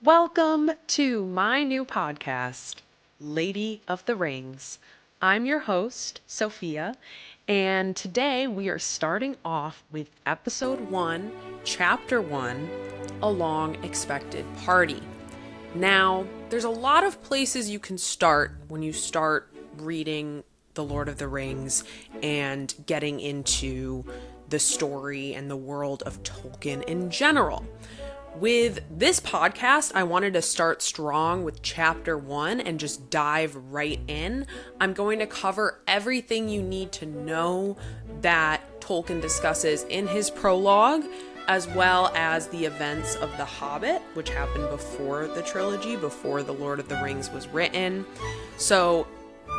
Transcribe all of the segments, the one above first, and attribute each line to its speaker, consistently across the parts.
Speaker 1: Welcome to my new podcast, Lady of the Rings. I'm your host, Sophia, and today we are starting off with episode 1, chapter 1, A Long Expected Party. Now, there's a lot of places you can start when you start reading The Lord of the Rings and getting into the story and the world of Tolkien in general. With this podcast, I wanted to start strong with chapter 1 and just dive right in. I'm going to cover everything you need to know that Tolkien discusses in his prologue, as well as the events of The Hobbit, which happened before the trilogy, before The Lord of the Rings was written. So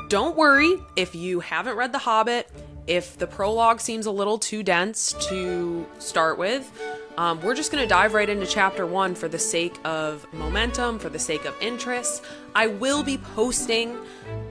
Speaker 1: don't worry if you haven't read The Hobbit, if the prologue seems a little too dense to start with. We're just going to dive right into chapter 1 for the sake of momentum, for the sake of interest. I will be posting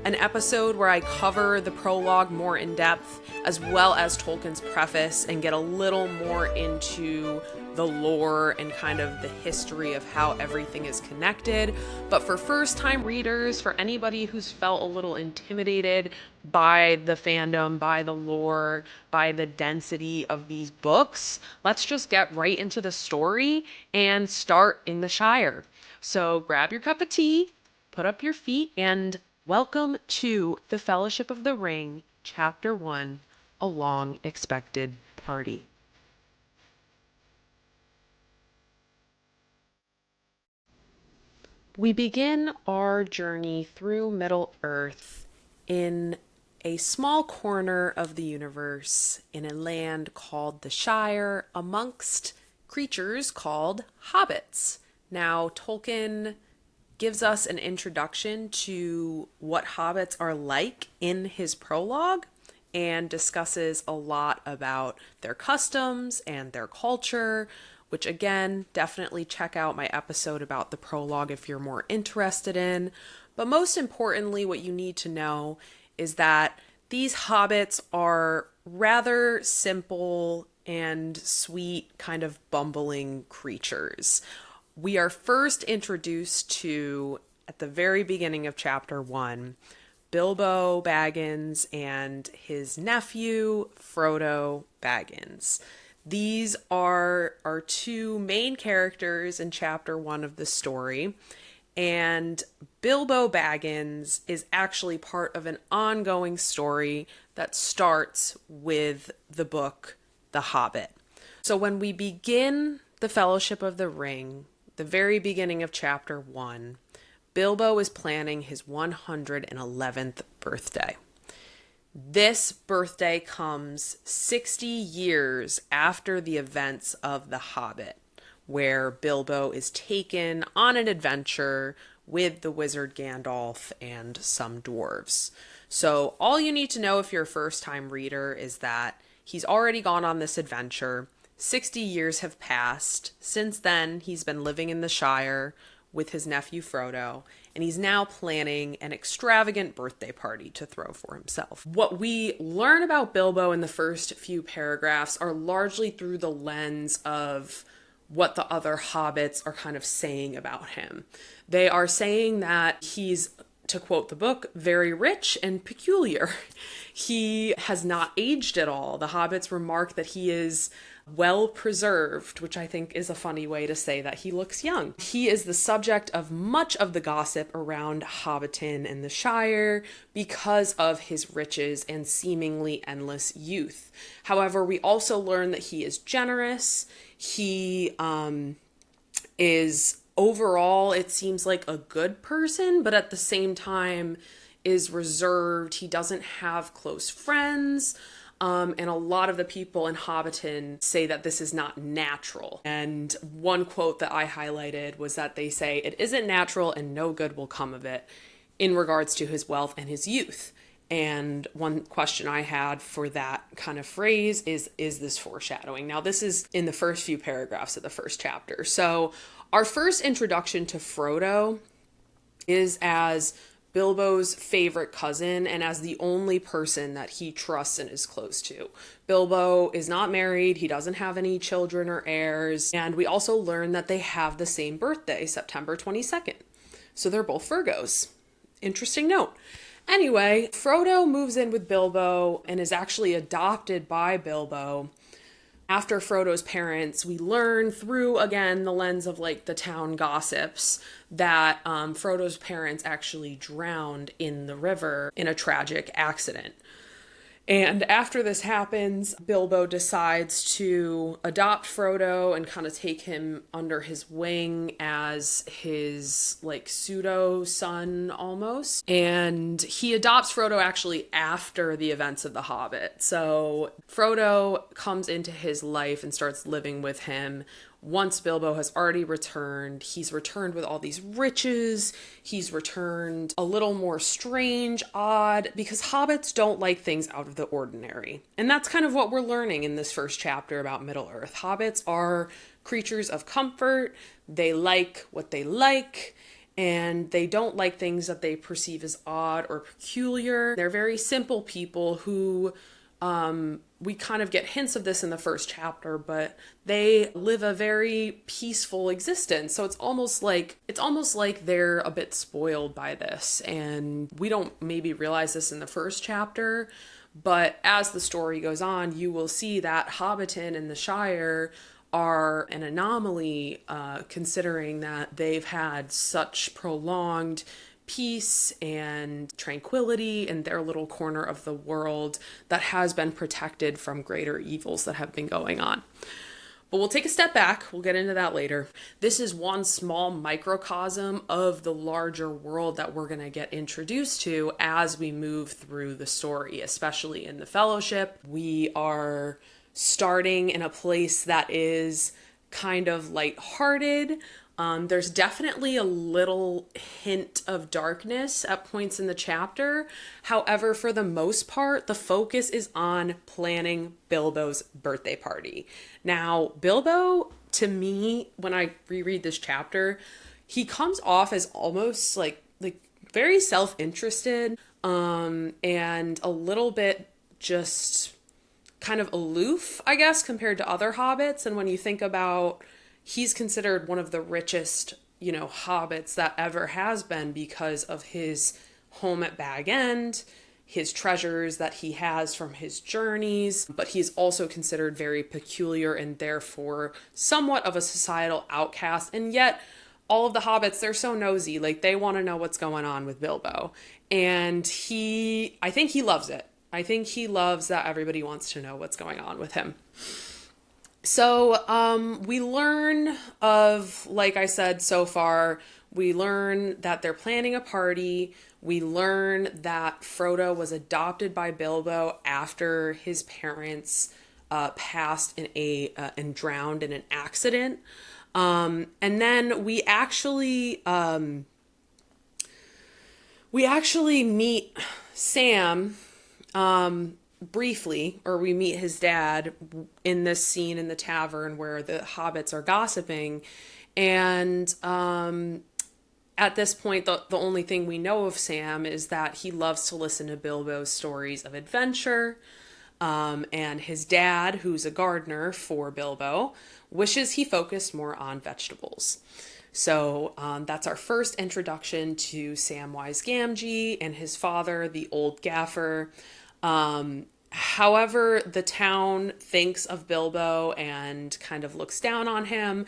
Speaker 1: an episode where I cover the prologue more in depth, as well as Tolkien's preface, and get a little more into the lore and kind of the history of how everything is connected. But for first-time readers, for anybody who's felt a little intimidated by the fandom, by the lore, by the density of these books, let's just get right into the story and start in the Shire. So grab your cup of tea, put up your feet, and welcome to The Fellowship of the Ring, Chapter 1, A Long Expected Party. We begin our journey through Middle-earth in a small corner of the universe in a land called the Shire, amongst creatures called hobbits. Now, Tolkien gives us an introduction to what hobbits are like in his prologue and discusses a lot about their customs and their culture, which again, definitely check out my episode about the prologue if you're more interested in. But most importantly, what you need to know is that these hobbits are rather simple and sweet, kind of bumbling creatures. We are first introduced to, at the very beginning of chapter 1, Bilbo Baggins and his nephew, Frodo Baggins. These are our two main characters in chapter 1 of the story, and Bilbo Baggins is actually part of an ongoing story that starts with the book The Hobbit. So when we begin The Fellowship of the Ring, the very beginning of chapter 1, Bilbo is planning his 111th birthday. This birthday comes 60 years after the events of The Hobbit, where Bilbo is taken on an adventure with the wizard Gandalf and some dwarves. So all you need to know if you're a first-time reader is that he's already gone on this adventure. 60 years have passed. Since then, he's been living in the Shire with his nephew Frodo, and he's now planning an extravagant birthday party to throw for himself. What we learn about Bilbo in the first few paragraphs are largely through the lens of what the other hobbits are kind of saying about him. They are saying that he's, to quote the book, very rich and peculiar. He has not aged at all. The hobbits remark that he is well preserved, which I think is a funny way to say that he looks young. He is the subject of much of the gossip around Hobbiton and the Shire because of his riches and seemingly endless youth. However, we also learn that he is generous. He is overall, it seems like a good person, but at the same time is reserved. He doesn't have close friends. And a lot of the people in Hobbiton say that this is not natural. And one quote that I highlighted was that they say, "It isn't natural and no good will come of it," in regards to his wealth and his youth. And one question I had for that kind of phrase is this foreshadowing? Now, this is in the first few paragraphs of the first chapter. So our first introduction to Frodo is as Bilbo's favorite cousin and as the only person that he trusts and is close to. Bilbo is not married, he doesn't have any children or heirs, and we also learn that they have the same birthday, September 22nd. So they're both Virgos. Interesting note. Anyway, Frodo moves in with Bilbo and is actually adopted by Bilbo. After Frodo's parents, we learn through, again, the lens of like the town gossips that Frodo's parents actually drowned in the river in a tragic accident. And after this happens, Bilbo decides to adopt Frodo and kind of take him under his wing as his like pseudo son almost. And he adopts Frodo actually after the events of The Hobbit. So Frodo comes into his life and starts living with him. Once Bilbo has already returned, he's returned with all these riches. He's returned a little more strange, odd, because hobbits don't like things out of the ordinary. And that's kind of what we're learning in this first chapter about Middle-earth. Hobbits are creatures of comfort. They like what they like, and they don't like things that they perceive as odd or peculiar. They're very simple people who we kind of get hints of this in the first chapter, but they live a very peaceful existence. So it's almost like they're a bit spoiled by this. And we don't maybe realize this in the first chapter, but as the story goes on, you will see that Hobbiton and the Shire are an anomaly, considering that they've had such prolonged peace and tranquility in their little corner of the world that has been protected from greater evils that have been going on. But we'll take a step back. We'll get into that later. This is one small microcosm of the larger world that we're going to get introduced to as we move through the story, especially in the Fellowship. We are starting in a place that is kind of lighthearted. There's definitely a little hint of darkness at points in the chapter. However, for the most part, the focus is on planning Bilbo's birthday party. Now, Bilbo, to me, when I reread this chapter, he comes off as almost like very self-interested, and a little bit just kind of aloof, I guess, compared to other hobbits. And when you think about, he's considered one of the richest, hobbits that ever has been because of his home at Bag End, his treasures that he has from his journeys, but he's also considered very peculiar and therefore somewhat of a societal outcast. And yet all of the hobbits, they're so nosy, they want to know what's going on with Bilbo. And I think he loves it. I think he loves that everybody wants to know what's going on with him. So we learn of, like I said so far, we learn that they're planning a party. We learn that Frodo was adopted by Bilbo after his parents passed and drowned in an accident. And then we actually meet Sam briefly, or we meet his dad in this scene in the tavern where the hobbits are gossiping. And at this point, the only thing we know of Sam is that he loves to listen to Bilbo's stories of adventure. And his dad, who's a gardener for Bilbo, wishes he focused more on vegetables. So that's our first introduction to Samwise Gamgee and his father, the old gaffer. However, the town thinks of Bilbo and kind of looks down on him.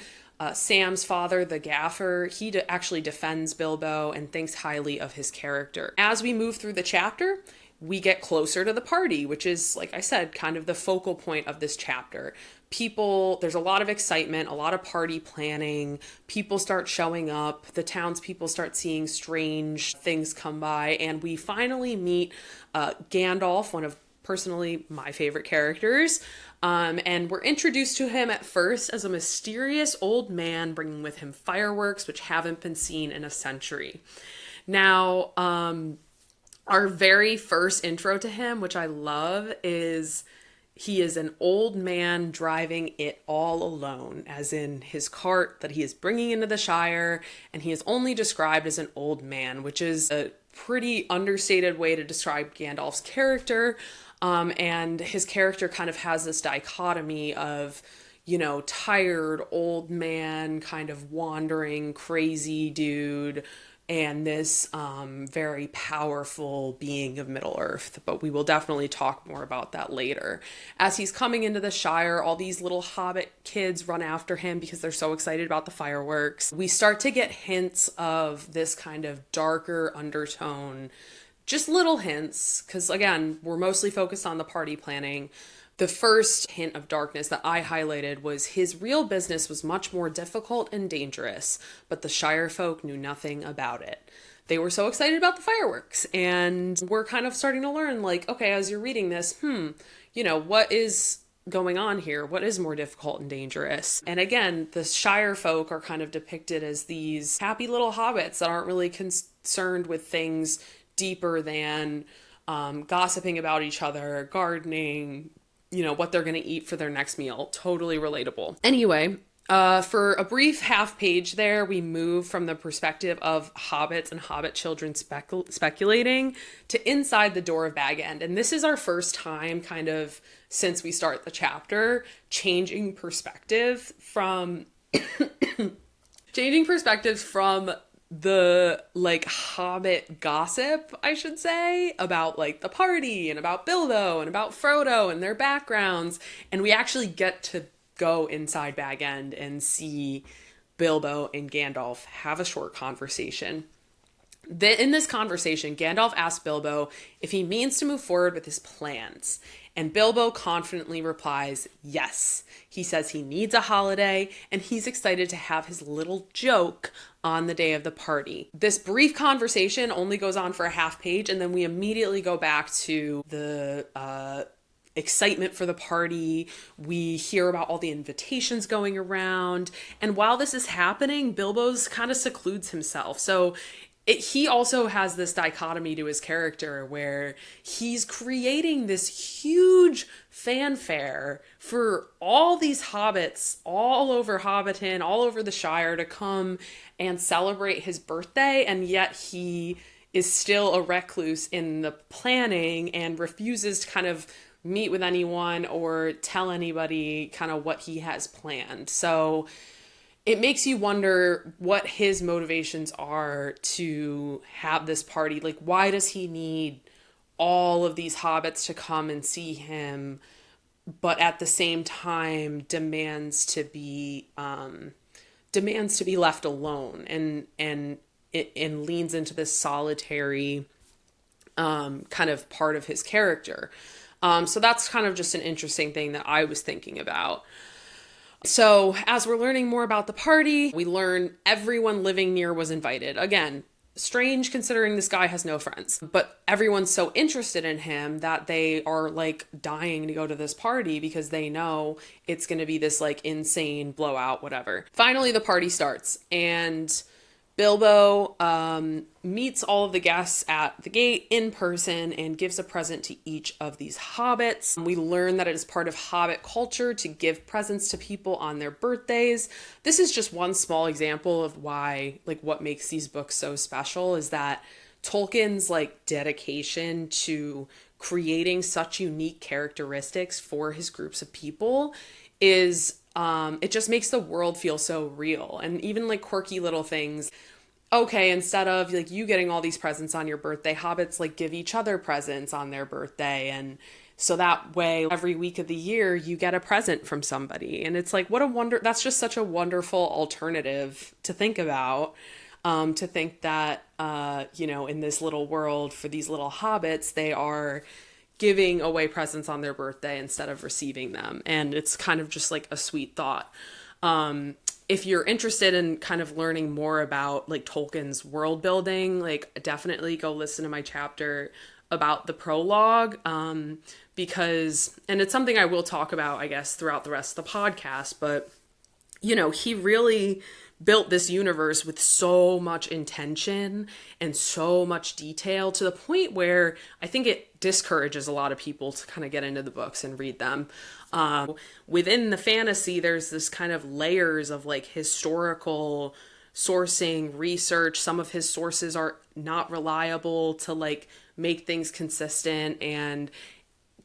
Speaker 1: Sam's father, the gaffer, he actually defends Bilbo and thinks highly of his character. As we move through the chapter, we get closer to the party, which is, like I said, kind of the focal point of this chapter. There's a lot of excitement, a lot of party planning. People start showing up. The townspeople start seeing strange things come by. And we finally meet Gandalf, one of personally my favorite characters. And we're introduced to him at first as a mysterious old man bringing with him fireworks, which haven't been seen in a century. Now, our very first intro to him, which I love, is he is an old man driving it all alone, as in his cart that he is bringing into the Shire, and he is only described as an old man, which is a pretty understated way to describe Gandalf's character. And his character kind of has this dichotomy of, tired old man, kind of wandering crazy dude, and this very powerful being of Middle Earth. But we will definitely talk more about that later. As he's coming into the Shire, all these little hobbit kids run after him because they're so excited about the fireworks. We start to get hints of this kind of darker undertone, just little hints, because again, we're mostly focused on the party planning. The first hint of darkness that I highlighted was his real business was much more difficult and dangerous, but the Shire folk knew nothing about it. They were so excited about the fireworks, and we're kind of starting to learn, like, okay, as you're reading this, what is going on here? What is more difficult and dangerous? And again, the Shire folk are kind of depicted as these happy little hobbits that aren't really concerned with things deeper than gossiping about each other, gardening, what they're going to eat for their next meal. Totally relatable. Anyway, for a brief half page there, we move from the perspective of hobbits and hobbit children speculating to inside the door of Bag End. And this is our first time kind of since we start the chapter changing perspectives from the hobbit gossip, I should say, about the party and about Bilbo and about Frodo and their backgrounds, and we actually get to go inside Bag End and see Bilbo and Gandalf have a short conversation. In this conversation, Gandalf asks Bilbo if he means to move forward with his plans, and Bilbo confidently replies, yes. He says he needs a holiday, and he's excited to have his little joke on the day of the party. This brief conversation only goes on for a half page, and then we immediately go back to the excitement for the party. We hear about all the invitations going around, and while this is happening, Bilbo's kind of secludes himself. So he also has this dichotomy to his character where he's creating this huge fanfare for all these hobbits all over Hobbiton, all over the Shire to come and celebrate his birthday, and yet he is still a recluse in the planning and refuses to kind of meet with anyone or tell anybody kind of what he has planned. So it makes you wonder what his motivations are to have this party. Like, why does he need all of these hobbits to come and see him, but at the same time demands to be left alone and leans into this solitary kind of part of his character. So that's kind of just an interesting thing that I was thinking about. So as we're learning more about the party, we learn everyone living near was invited. Again, strange considering this guy has no friends, but everyone's so interested in him that they are dying to go to this party because they know it's going to be this insane blowout, whatever. Finally, the party starts and Bilbo meets all of the guests at the gate in person and gives a present to each of these hobbits. We learn that it is part of hobbit culture to give presents to people on their birthdays. This is just one small example of why, what makes these books so special is that Tolkien's dedication to creating such unique characteristics for his groups of people is it just makes the world feel so real. And even quirky little things. Okay, instead of you getting all these presents on your birthday, hobbits give each other presents on their birthday. And so that way every week of the year you get a present from somebody. And it's what a wonder. That's just such a wonderful alternative to think about. To think that, in this little world for these little hobbits, they are giving away presents on their birthday instead of receiving them. And it's kind of just a sweet thought. If you're interested in kind of learning more about Tolkien's world building, definitely go listen to my chapter about the prologue. Because, and it's something I will talk about, I guess, throughout the rest of the podcast, but he really built this universe with so much intention and so much detail to the point where I think it discourages a lot of people to kind of get into the books and read them. Within the fantasy, there's this kind of layers of historical sourcing, research. Some of his sources are not reliable to like make things consistent. And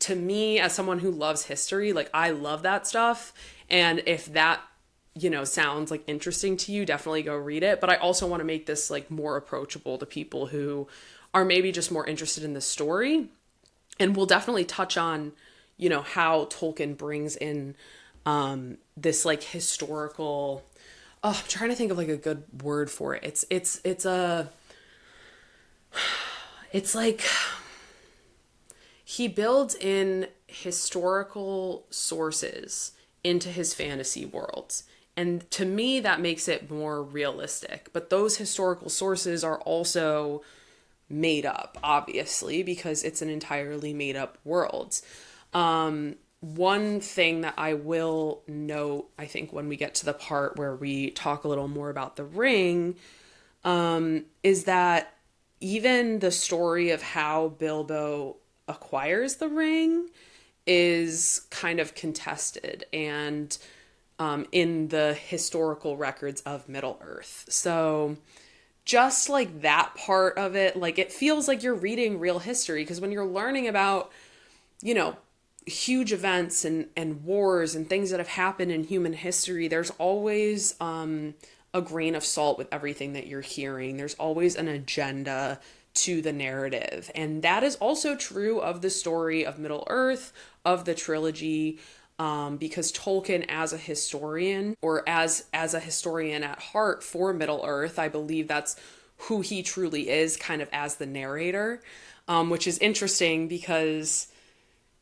Speaker 1: to me, as someone who loves history, like I love that stuff. And if that, sounds like interesting to you, definitely go read it. But I also want to make this like more approachable to people who are maybe just more interested in the story. And we'll definitely touch on, how Tolkien brings in this like historical, I'm trying to think of like a good word for it. It's like he builds in historical sources into his fantasy worlds. And to me, that makes it more realistic. But those historical sources are also made up, obviously, because it's an entirely made up world. One thing that I will note, I think, when we get to the part where we talk a little more about the ring, is that even the story of how Bilbo acquires the ring is kind of contested and in the historical records of Middle-earth. So just like that part of it, like it feels like you're reading real history, because when you're learning about, huge events and wars and things that have happened in human history, there's always a grain of salt with everything that you're hearing. There's always an agenda to the narrative. And that is also true of the story of Middle-earth, of the trilogy, because Tolkien, as a historian, or as a historian at heart for Middle-earth, I believe that's who he truly is, kind of as the narrator, which is interesting because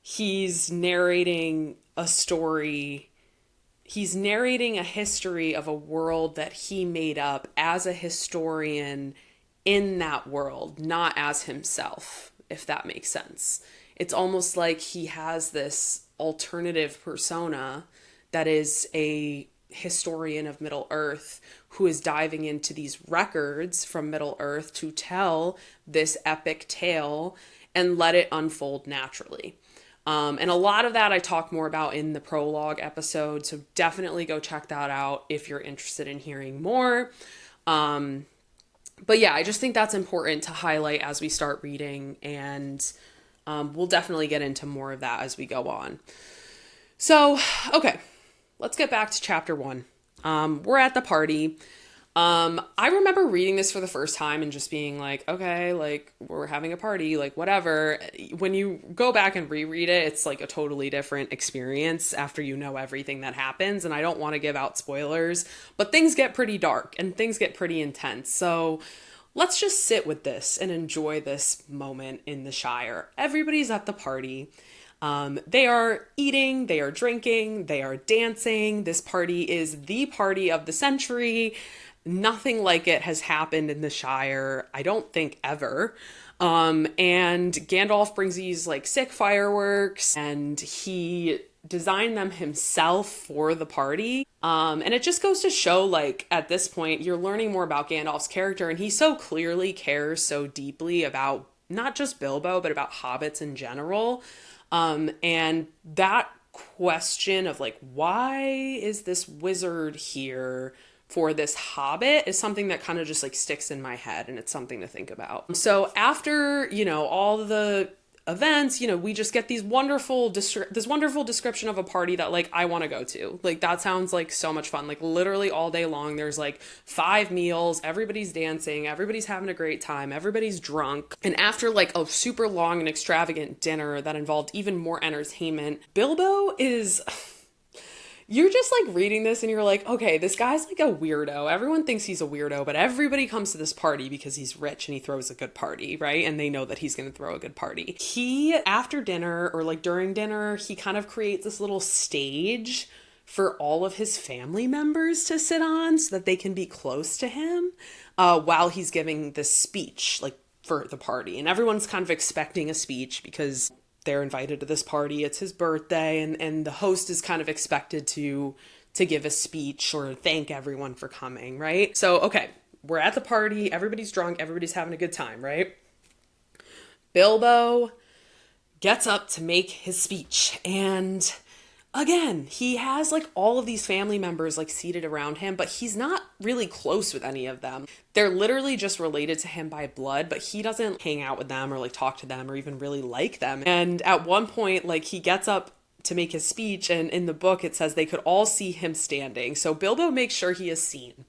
Speaker 1: he's narrating a story. He's narrating a history of a world that he made up as a historian in that world, not as himself, if that makes sense. It's almost like he has this alternative persona that is a historian of Middle-earth who is diving into these records from Middle-earth to tell this epic tale and let it unfold naturally. And a lot of that I talk more about in the prologue episode, so definitely go check that out if you're interested in hearing more. But yeah, I just think that's important to highlight as we start reading, and we'll definitely get into more of that as we go on. So, okay, let's get back to chapter 1. We're at the party. I remember reading this for the first time and just being like, okay, like we're having a party, like whatever. When you go back and reread it, it's like a totally different experience after you know everything that happens. And I don't want to give out spoilers, but things get pretty dark and things get pretty intense. So let's just sit with this and enjoy this moment in the Shire. Everybody's at the party. They are eating, they are drinking, they are dancing. This party is the party of the century. Nothing like it has happened in the Shire, I don't think, ever. And Gandalf brings these like sick fireworks, and he designed them himself for the party. And it just goes to show, like, at this point, you're learning more about Gandalf's character, and he so clearly cares so deeply about not just Bilbo, but about hobbits in general. And that question of like, why is this wizard here for this hobbit is something that kind of just like sticks in my head, and it's something to think about. So after, all the events, we just get this wonderful description of a party that like I want to go to. Like that sounds like so much fun. Like literally all day long there's like 5 meals, everybody's dancing, everybody's having a great time, everybody's drunk. And after like a super long and extravagant dinner that involved even more entertainment, Bilbo is you're just like reading this and you're like, okay, this guy's like a weirdo. Everyone thinks he's a weirdo, but everybody comes to this party because he's rich and he throws a good party, right? And they know that he's going to throw a good party. He, after dinner or like during dinner, he kind of creates this little stage for all of his family members to sit on so that they can be close to him while he's giving this speech, like for the party. And everyone's kind of expecting a speech because they're invited to this party. It's his birthday, and the host is kind of expected to give a speech or thank everyone for coming, right? So, okay, we're at the party. Everybody's drunk. Everybody's having a good time, right? Bilbo gets up to make his speech, and Again, he has like all of these family members like seated around him, but he's not really close with any of them. They're literally just related to him by blood, but he doesn't hang out with them or like talk to them or even really like them. And at one point, like he gets up to make his speech, and in the book it says they could all see him standing. So Bilbo makes sure he is seen.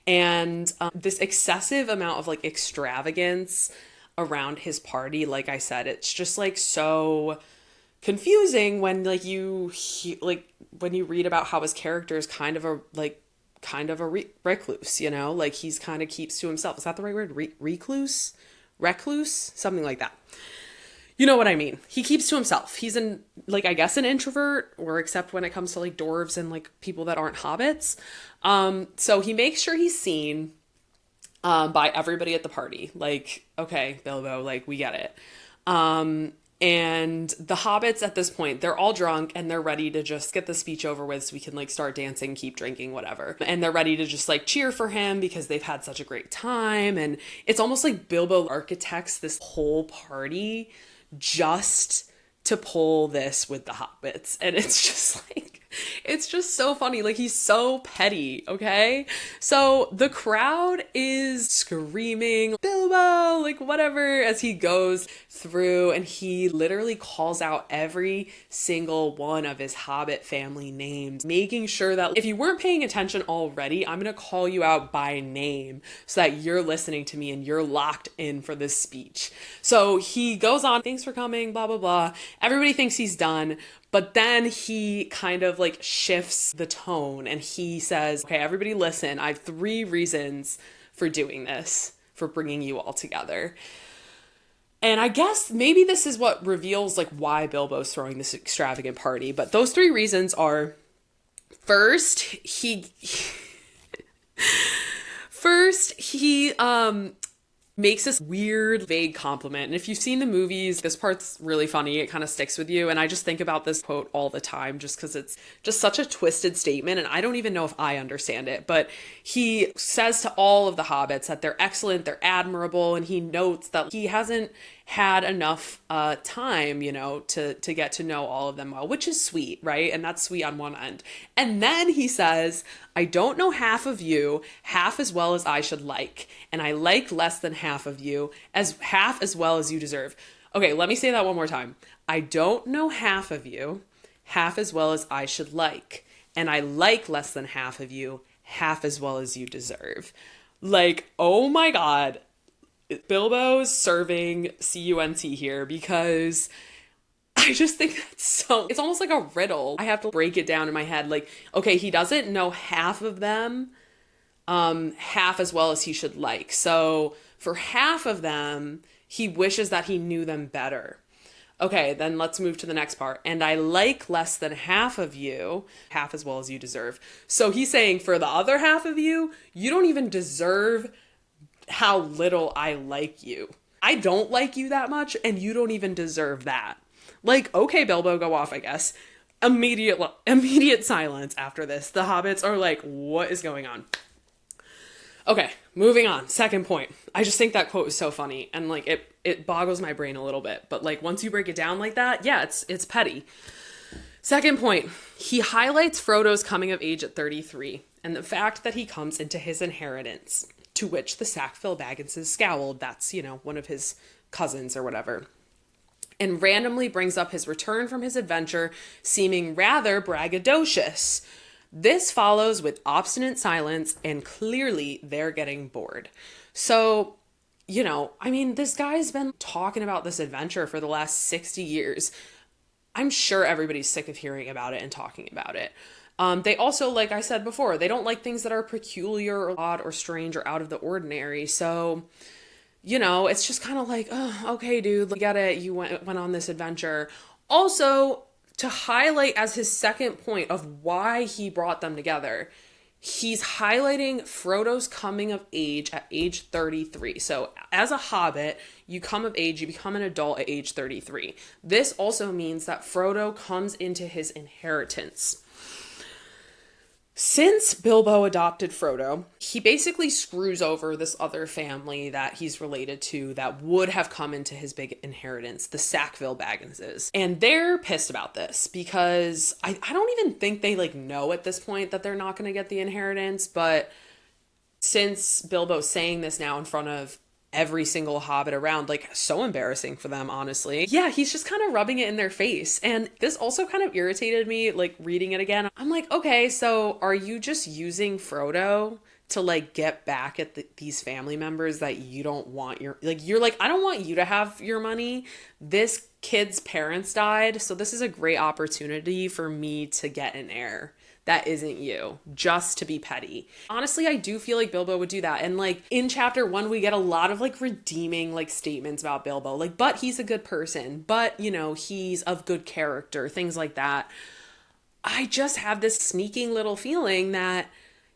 Speaker 1: And this excessive amount of like extravagance around his party, like I said, it's just like so confusing when like when you read about how his character is kind of a recluse, you know, like he's kind of keeps to himself. Is that the right word? Recluse, something like that. You know what I mean? He keeps to himself. He's I guess an introvert, or except when it comes to like dwarves and like people that aren't hobbits. So he makes sure he's seen by everybody at the party. Like, okay, Bilbo, like we get it. And the hobbits at this point, they're all drunk and they're ready to just get the speech over with so we can like start dancing, keep drinking, whatever. And they're ready to just like cheer for him because they've had such a great time. And it's almost like Bilbo architects this whole party just to pull this with the hobbits. And it's just like, it's just so funny. Like he's so petty, okay? So the crowd is screaming, Bilbo, like whatever, as he goes through, and he literally calls out every single one of his hobbit family names, making sure that if you weren't paying attention already, I'm gonna call you out by name so that you're listening to me and you're locked in for this speech. So he goes on, thanks for coming, blah, blah, blah. Everybody thinks he's done. But then he kind of like shifts the tone and he says, okay, everybody listen, I have 3 reasons for doing this, for bringing you all together. And I guess maybe this is what reveals like why Bilbo's throwing this extravagant party. But those 3 reasons are, first, he makes this weird, vague compliment. And if you've seen the movies, this part's really funny. It kind of sticks with you. And I just think about this quote all the time just because it's just such a twisted statement. And I don't even know if I understand it. But he says to all of the hobbits that they're excellent, they're admirable. And he notes that he hasn't had enough time, you know, to get to know all of them well, which is sweet, right? And that's sweet on one end. And then he says, I don't know half of you half as well as I should like, and I like less than half of you half as well as you deserve. Okay, let me say that one more time. I don't know half of you half as well as I should like, and I like less than half of you half as well as you deserve. Like, oh my God. Bilbo's serving CUNT here because I just think that's it's almost like a riddle. I have to break it down in my head. Like, okay, he doesn't know half of them half as well as he should like. So for half of them, he wishes that he knew them better. Okay, then let's move to the next part. And I like less than half of you half as well as you deserve. So he's saying for the other half of you, you don't even deserve how little I like you. I don't like you that much, and you don't even deserve that. Like, okay, Bilbo, go off, I guess. Immediate silence after this. The hobbits are like, what is going on? Okay, moving on. Second point. I just think that quote is so funny, and like it boggles my brain a little bit. But like once you break it down like that, yeah, it's petty. Second point. He highlights Frodo's coming of age at 33, and the fact that he comes into his inheritance. To which the Sackville Bagginses scowled. That's, you know, one of his cousins or whatever. And randomly brings up his return from his adventure, seeming rather braggadocious. This follows with obstinate silence, and clearly they're getting bored. So, you know, I mean, this guy's been talking about this adventure for the last 60 years. I'm sure everybody's sick of hearing about it and talking about it. They also, like I said before, they don't like things that are peculiar or odd or strange or out of the ordinary. So, you know, it's just kind of like, oh, okay, dude, we get it. You went on this adventure. Also, to highlight as his second point of why he brought them together, he's highlighting Frodo's coming of age at age 33. So as a hobbit, you come of age, you become an adult at age 33. This also means that Frodo comes into his inheritance. Since Bilbo adopted Frodo, he basically screws over this other family that he's related to that would have come into his big inheritance, the Sackville Bagginses. And they're pissed about this because I don't even think they like know at this point that they're not going to get the inheritance. But since Bilbo's saying this now in front of every single hobbit around, like, so embarrassing for them, honestly. Yeah, he's just kind of rubbing it in their face. And this also kind of irritated me, like, reading it again. I'm like, okay, so are you just using Frodo to, like, get back at these family members that you don't want you're like, I don't want you to have your money. This kid's parents died, so this is a great opportunity for me to get an heir that isn't you, just to be petty. Honestly, I do feel like Bilbo would do that. And like in chapter 1, we get a lot of like redeeming like statements about Bilbo. Like, but he's a good person, but you know, he's of good character, things like that. I just have this sneaking little feeling that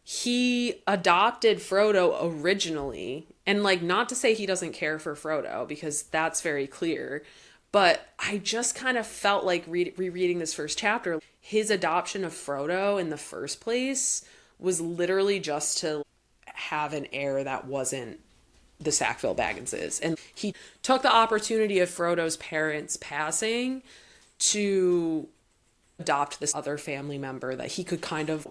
Speaker 1: he adopted Frodo originally. And like, not to say he doesn't care for Frodo, because that's very clear. But I just kind of felt like rereading this first chapter, his adoption of Frodo in the first place was literally just to have an heir that wasn't the Sackville Bagginses. And he took the opportunity of Frodo's parents passing to adopt this other family member that he could kind of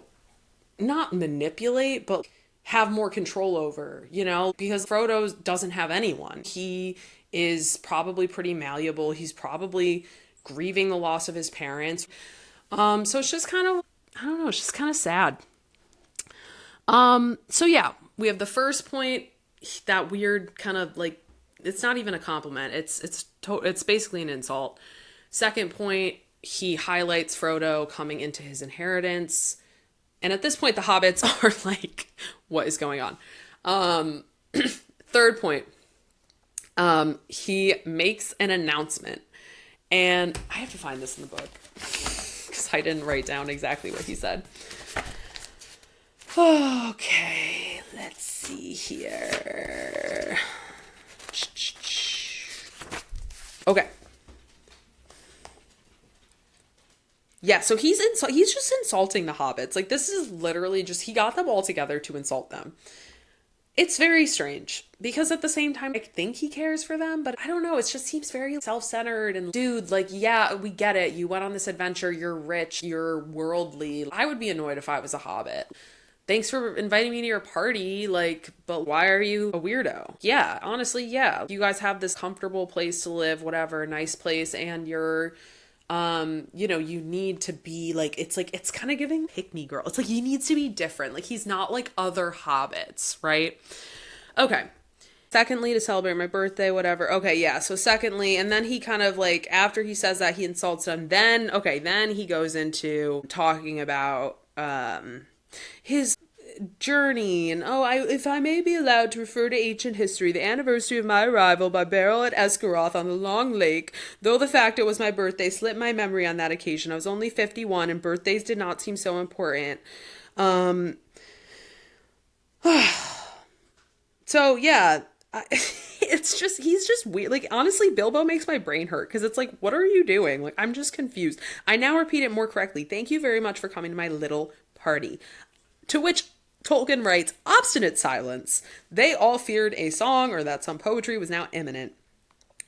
Speaker 1: not manipulate, but have more control over, you know, because Frodo doesn't have anyone. He is probably pretty malleable. He's probably grieving the loss of his parents. So it's just kind of, I don't know, it's just kind of sad. So yeah, we have the first point, that weird kind of like, it's not even a compliment. It's basically an insult. Second point, he highlights Frodo coming into his inheritance. And at this point, the hobbits are like, what is going on? Third point, he makes an announcement. And I have to find this in the book because I didn't write down exactly what he said. Okay, let's see here. Okay. Yeah, so he's just insulting the hobbits. Like, this is literally just, he got them all together to insult them. It's very strange because at the same time, I think he cares for them, but I don't know. It just seems very self-centered and dude, like, yeah, we get it. You went on this adventure. You're rich. You're worldly. I would be annoyed if I was a hobbit. Thanks for inviting me to your party. Like, but why are you a weirdo? Yeah, honestly, yeah. You guys have this comfortable place to live, whatever, nice place, and you're you know, you need to be like, it's kind of giving pick me girl. It's like, he needs to be different. Like, he's not like other hobbits, right? Okay. Secondly, to celebrate my birthday, whatever. Okay, yeah. So secondly, and then he kind of like, after he says that, he insults them. Then he goes into talking about his journey and if I may be allowed to refer to ancient history, the anniversary of my arrival by barrel at Esgaroth on the Long Lake, though the fact it was my birthday slipped my memory on that occasion. I was only 51 and birthdays did not seem so important. So yeah, it's just, he's just weird. Like, honestly, Bilbo makes my brain hurt because it's like, what are you doing? Like, I'm just confused. I now repeat it more correctly. Thank you very much for coming to my little party. To which Tolkien writes, obstinate silence. They all feared a song or that some poetry was now imminent.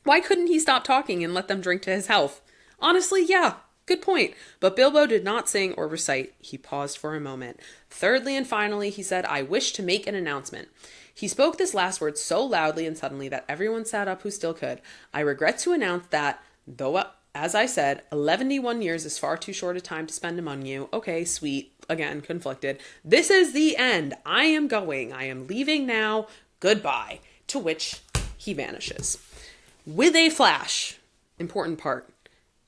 Speaker 1: Why couldn't he stop talking and let them drink to his health? Honestly, yeah, good point. But Bilbo did not sing or recite. He paused for a moment. Thirdly and finally, he said, I wish to make an announcement. He spoke this last word so loudly and suddenly that everyone sat up who still could. I regret to announce that, though as I said, 11 years is far too short a time to spend among you. Okay, sweet. Again, conflicted. This is the end. I am going. I am leaving now. Goodbye. To which he vanishes. With a flash. Important part.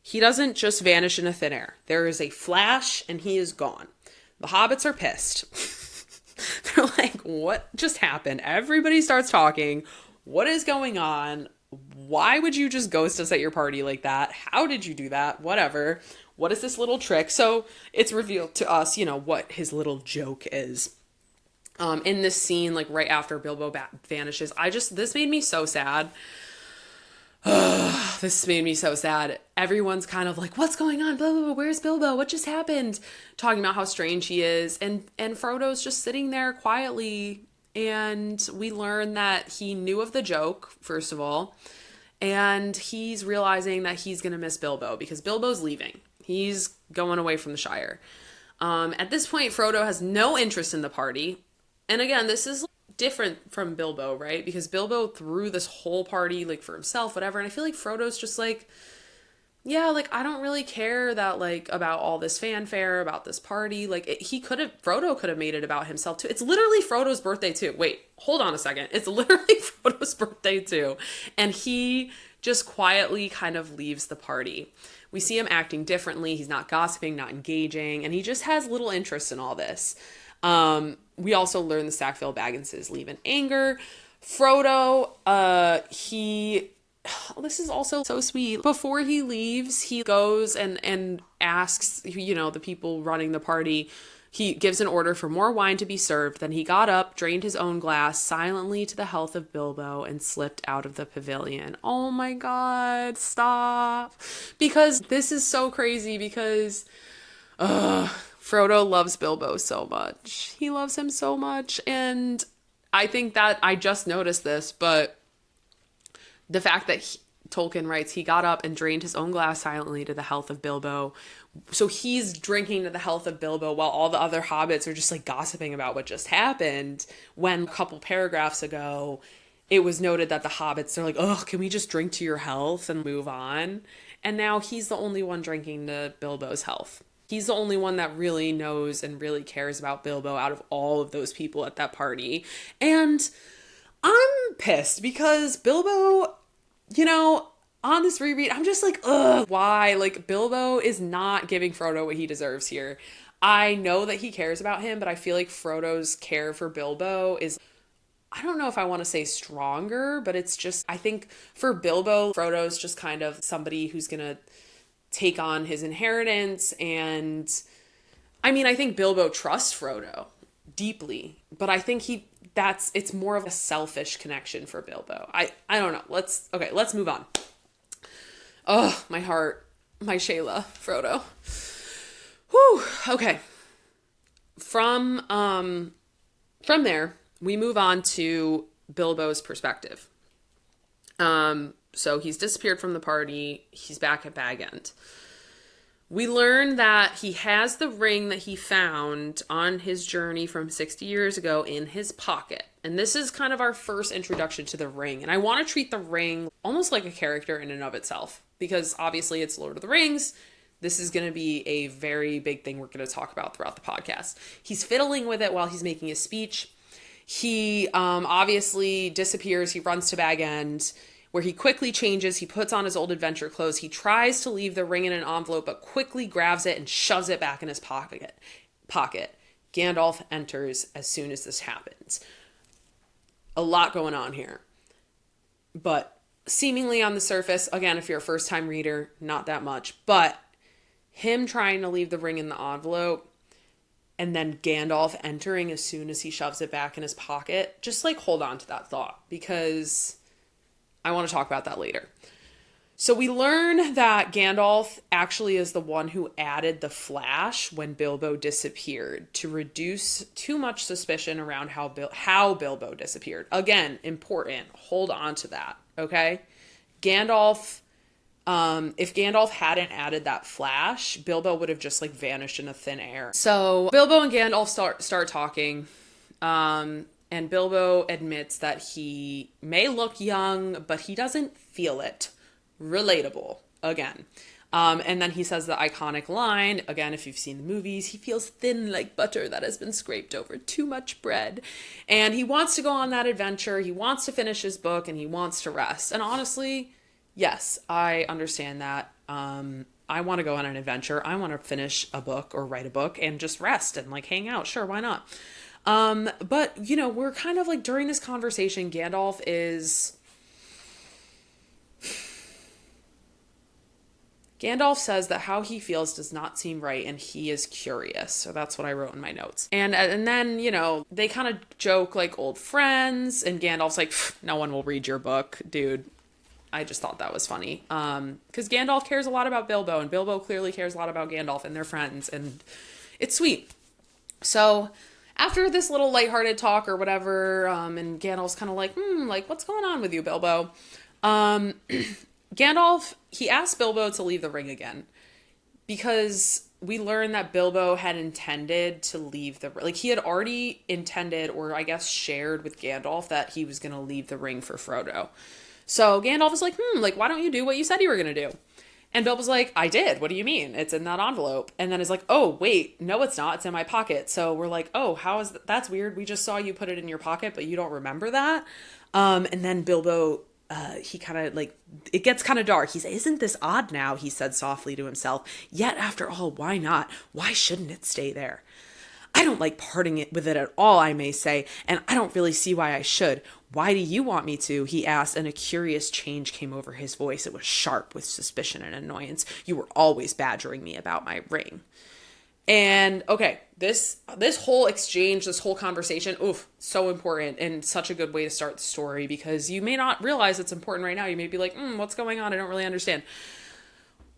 Speaker 1: He doesn't just vanish into thin air. There is a flash and he is gone. The hobbits are pissed. They're like, what just happened? Everybody starts talking. What is going on? Why would you just ghost us at your party like that? How did you do that? Whatever. What is this little trick? So it's revealed to us, you know, what his little joke is. In this scene, like right after Bilbo vanishes, this made me so sad. This made me so sad. Everyone's kind of like, what's going on? Blah, blah, blah. Where's Bilbo? What just happened? Talking about how strange he is. And Frodo's just sitting there quietly. And we learn that he knew of the joke, first of all. And he's realizing that he's going to miss Bilbo because Bilbo's leaving. He's going away from the Shire. At this point, Frodo has no interest in the party. And again, this is different from Bilbo, right? Because Bilbo threw this whole party like for himself, whatever. And I feel like Frodo's just like, yeah, like I don't really care that like about all this fanfare about this party. Like Frodo could have made it about himself too. It's literally Frodo's birthday too. Wait, hold on a second. It's literally Frodo's birthday too. And he just quietly kind of leaves the party. We see him acting differently. He's not gossiping, not engaging, and he just has little interest in all this. We also learn the Sackville Bagginses leave in anger. Frodo, this is also so sweet. Before he leaves, he goes and asks, the people running the party, he gives an order for more wine to be served. Then he got up, drained his own glass silently to the health of Bilbo, and slipped out of the pavilion. Oh my God, stop. Because this is so crazy because, Frodo loves Bilbo so much. He loves him so much. And I think that I just noticed this, but the fact that Tolkien writes, he got up and drained his own glass silently to the health of Bilbo. So he's drinking to the health of Bilbo while all the other hobbits are just like gossiping about what just happened. When a couple paragraphs ago, it was noted that the hobbits are like, oh, can we just drink to your health and move on? And now he's the only one drinking to Bilbo's health. He's the only one that really knows and really cares about Bilbo out of all of those people at that party. And I'm pissed because Bilbo, on this reread, I'm just like, ugh, why? Like, Bilbo is not giving Frodo what he deserves here. I know that he cares about him, but I feel like Frodo's care for Bilbo is, I don't know if I want to say stronger, but it's just, I think for Bilbo, Frodo's just kind of somebody who's going to take on his inheritance. And I mean, I think Bilbo trusts Frodo deeply, but I think it's more of a selfish connection for Bilbo. I don't know. Let's move on. Oh, my heart, my Shayla, Frodo. Whew. Okay. From there, we move on to Bilbo's perspective. So he's disappeared from the party. He's back at Bag End. We learn that he has the ring that he found on his journey from 60 years ago in his pocket. And this is kind of our first introduction to the ring. And I want to treat the ring almost like a character in and of itself, because obviously it's Lord of the Rings. This is going to be a very big thing we're going to talk about throughout the podcast. He's fiddling with it while he's making his speech. He obviously disappears. He runs to Bag End, where he quickly changes. He puts on his old adventure clothes. He tries to leave the ring in an envelope, but quickly grabs it and shoves it back in his pocket. Gandalf enters as soon as this happens. A lot going on here. But seemingly on the surface, again, if you're a first-time reader, not that much. But him trying to leave the ring in the envelope and then Gandalf entering as soon as he shoves it back in his pocket, just like hold on to that thought, because I want to talk about that later. So we learn that Gandalf actually is the one who added the flash when Bilbo disappeared to reduce too much suspicion around how Bilbo disappeared. Again, important. Hold on to that, okay? Gandalf, if Gandalf hadn't added that flash, Bilbo would have just like vanished into thin air. So Bilbo and Gandalf start talking. And Bilbo admits that he may look young, but he doesn't feel it. Relatable, again. And then he says the iconic line, again, if you've seen the movies, he feels thin like butter that has been scraped over too much bread. And he wants to go on that adventure. He wants to finish his book and he wants to rest. And honestly, yes, I understand that. I want to go on an adventure. I want to finish a book or write a book and just rest and like hang out. Sure, why not? But we're kind of like during this conversation, Gandalf says that how he feels does not seem right and he is curious. So that's what I wrote in my notes. And then, they kind of joke like old friends and Gandalf's like, no one will read your book, dude. I just thought that was funny. Because Gandalf cares a lot about Bilbo, and Bilbo clearly cares a lot about Gandalf, and they're friends, and it's sweet. So after this little lighthearted talk or whatever, and Gandalf's kind of like, what's going on with you, Bilbo? Gandalf, he asked Bilbo to leave the ring again, because we learned that Bilbo had intended to leave he had already intended, or I guess shared with Gandalf, that he was going to leave the ring for Frodo. So Gandalf was like, why don't you do what you said you were going to do? And Bilbo's like, I did. What do you mean? It's in that envelope. And then is like, oh, wait, no, it's not. It's in my pocket. So we're like, oh, how is that's weird. We just saw you put it in your pocket, but you don't remember that. And then Bilbo, he kind of it gets kind of dark. He says, isn't this odd now? He said softly to himself. Yet after all, why not? Why shouldn't it stay there? I don't like parting it with it at all, I may say, and I don't really see why I should. Why do you want me to? He asked, and a curious change came over his voice. It was sharp with suspicion and annoyance. You were always badgering me about my ring. And okay, this whole exchange, this whole conversation, so important, and such a good way to start the story, because you may not realize it's important right now. You may be like, what's going on? I don't really understand.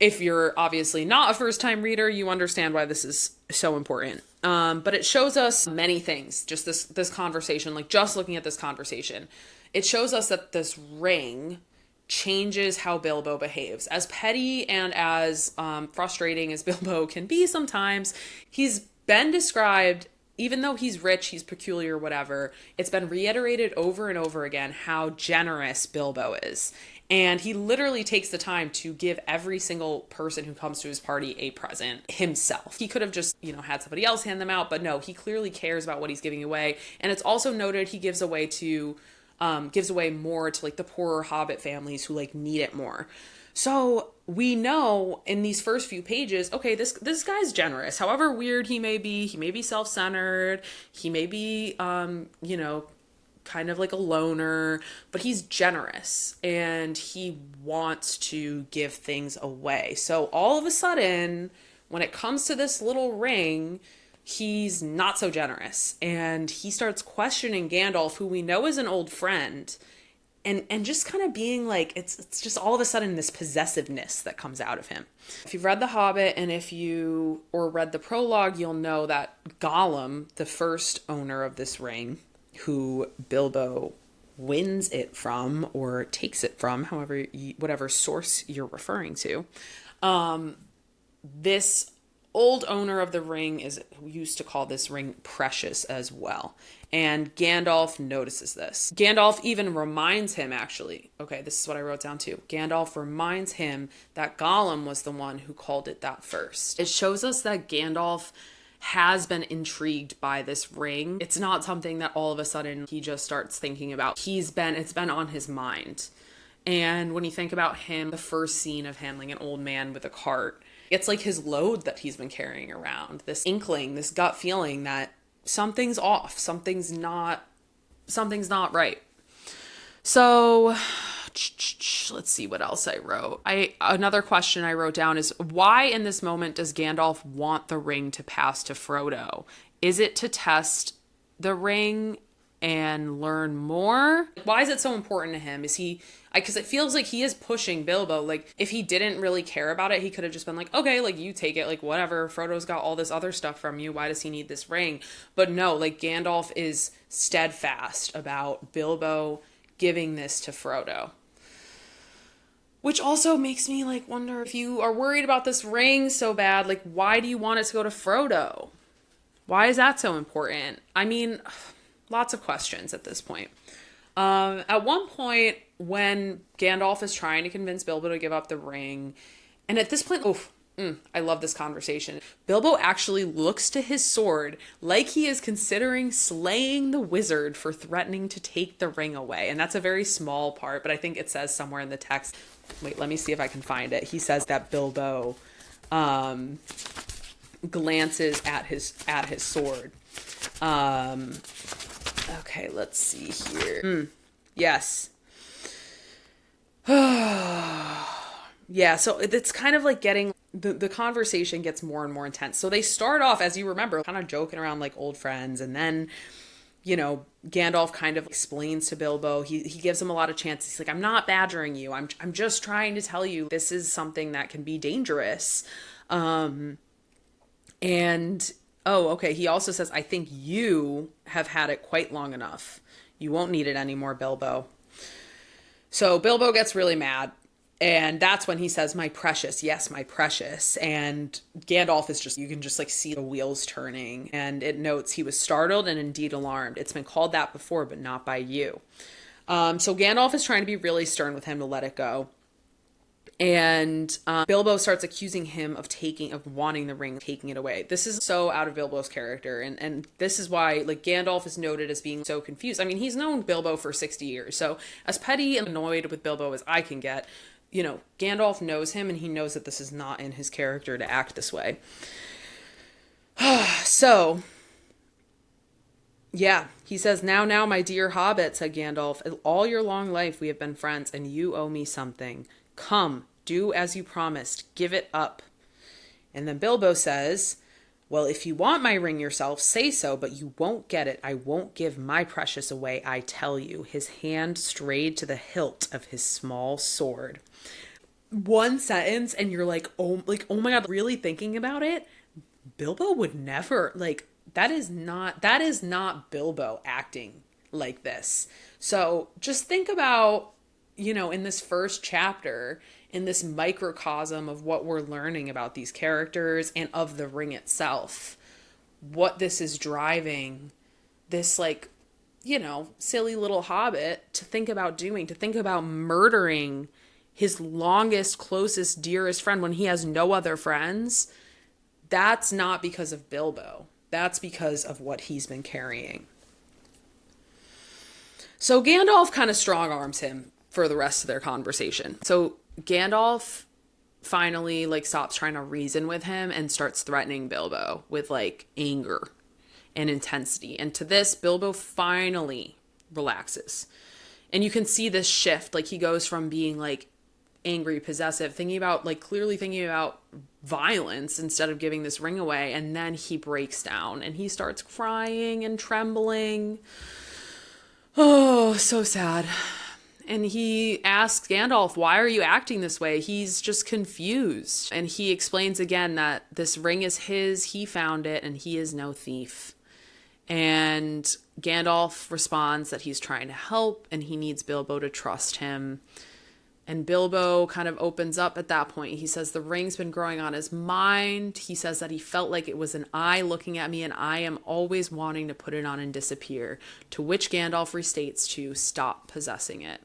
Speaker 1: If you're obviously not a first-time reader, you understand why this is so important. But it shows us many things, just this conversation, just looking at this conversation. It shows us that this ring changes how Bilbo behaves. As petty and as frustrating as Bilbo can be sometimes, he's been described, even though he's rich, he's peculiar, whatever, it's been reiterated over and over again how generous Bilbo is. And he literally takes the time to give every single person who comes to his party a present himself. He could have just, had somebody else hand them out, but no, he clearly cares about what he's giving away. And it's also noted he gives away more to the poorer hobbit families who need it more. So we know in these first few pages, okay, this guy's generous. However weird he may be self-centered, he may be, kind of like a loner, but he's generous and he wants to give things away. So all of a sudden, when it comes to this little ring, he's not so generous, and he starts questioning Gandalf, who we know is an old friend, and just kind of being like, it's just all of a sudden this possessiveness that comes out of him. If you've read The Hobbit, and or read the prologue, you'll know that Gollum, the first owner of this ring, who Bilbo wins it from or takes it from, whatever source you're referring to, this old owner of the ring used to call this ring precious as well. And Gandalf notices this. Gandalf even reminds him, actually, okay, this is what I wrote down too. Gandalf reminds him that Gollum was the one who called it that first. It shows us that Gandalf has been intrigued by this ring. It's not something that all of a sudden he just starts thinking about. It's been on his mind. And when you think about him, the first scene of him, an old man with a cart, it's like his load that he's been carrying around. This inkling, this gut feeling that something's off, something's not right. So let's see what else I wrote. Another question I wrote down is, why in this moment does Gandalf want the ring to pass to Frodo? Is it to test the ring and learn more? Why is it so important to him? Because it feels like he is pushing Bilbo. If he didn't really care about it, he could have just been like, okay, you take it, whatever. Frodo's got all this other stuff from you. Why does he need this ring? But no, Gandalf is steadfast about Bilbo giving this to Frodo. Which also makes me wonder, if you are worried about this ring so bad, why do you want it to go to Frodo? Why is that so important? I mean, lots of questions at this point. At one point, when Gandalf is trying to convince Bilbo to give up the ring, and at this point, I love this conversation. Bilbo actually looks to his sword like he is considering slaying the wizard for threatening to take the ring away. And that's a very small part, but I think it says somewhere in the text. Wait, let me see if I can find it. He says that Bilbo glances at his sword. Okay, let's see here. Yes. Yeah, so it's kind of getting, the conversation gets more and more intense. So they start off, as you remember, kind of joking around like old friends, and then Gandalf kind of explains to Bilbo, he gives him a lot of chances. He's like, I'm not badgering you. I'm just trying to tell you this is something that can be dangerous. And oh, okay. He also says, I think you have had it quite long enough. You won't need it anymore, Bilbo. So Bilbo gets really mad. And that's when he says, my precious, yes, my precious. And Gandalf is just, you can just like see the wheels turning. And it notes he was startled and indeed alarmed. It's been called that before, but not by you. So Gandalf is trying to be really stern with him to let it go. And Bilbo starts accusing him of wanting the ring, taking it away. This is so out of Bilbo's character. And this is why, like, Gandalf is noted as being so confused. I mean, he's known Bilbo for 60 years. So as petty and annoyed with Bilbo as I can get, Gandalf knows him and he knows that this is not in his character to act this way. So, yeah, he says, now, my dear hobbit, said Gandalf, all your long life we have been friends and you owe me something. Come, do as you promised, give it up. And then Bilbo says, well, if you want my ring yourself, say so, but you won't get it. I won't give my precious away, I tell you. His hand strayed to the hilt of his small sword. One sentence, and you're like, oh my God, really thinking about it? Bilbo would never, that is not Bilbo acting like this. So just think about, in this first chapter, in this microcosm of what we're learning about these characters and of the ring itself, what this is driving this silly little hobbit to think about doing, to think about murdering his longest, closest, dearest friend when he has no other friends. That's not because of Bilbo. That's because of what he's been carrying. So Gandalf kind of strong arms him for the rest of their conversation. So Gandalf finally stops trying to reason with him and starts threatening Bilbo with anger and intensity. And to this, Bilbo finally relaxes. And you can see this shift. He goes from being angry, possessive, clearly thinking about violence instead of giving this ring away. And then he breaks down and he starts crying and trembling. Oh, so sad. And he asks Gandalf, why are you acting this way? He's just confused. And he explains again that this ring is his, he found it, and he is no thief. And Gandalf responds that he's trying to help and he needs Bilbo to trust him. And Bilbo kind of opens up at that point. He says the ring's been growing on his mind. He says that he felt like it was an eye looking at me and I am always wanting to put it on and disappear. To which Gandalf restates to stop possessing it.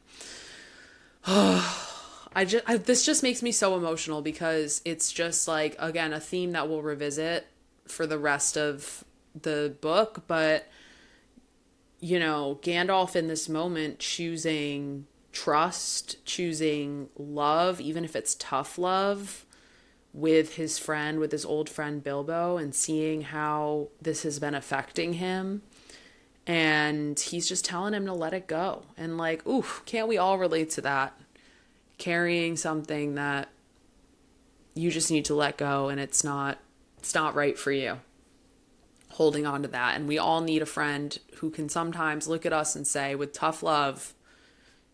Speaker 1: This just makes me so emotional because it's just again, a theme that we'll revisit for the rest of the book. But, Gandalf in this moment choosing trust, choosing love, even if it's tough love, with his old friend Bilbo, and seeing how this has been affecting him. And he's just telling him to let it go. And oof, can't we all relate to that? Carrying something that you just need to let go and it's not right for you. Holding on to that. And we all need a friend who can sometimes look at us and say, with tough love,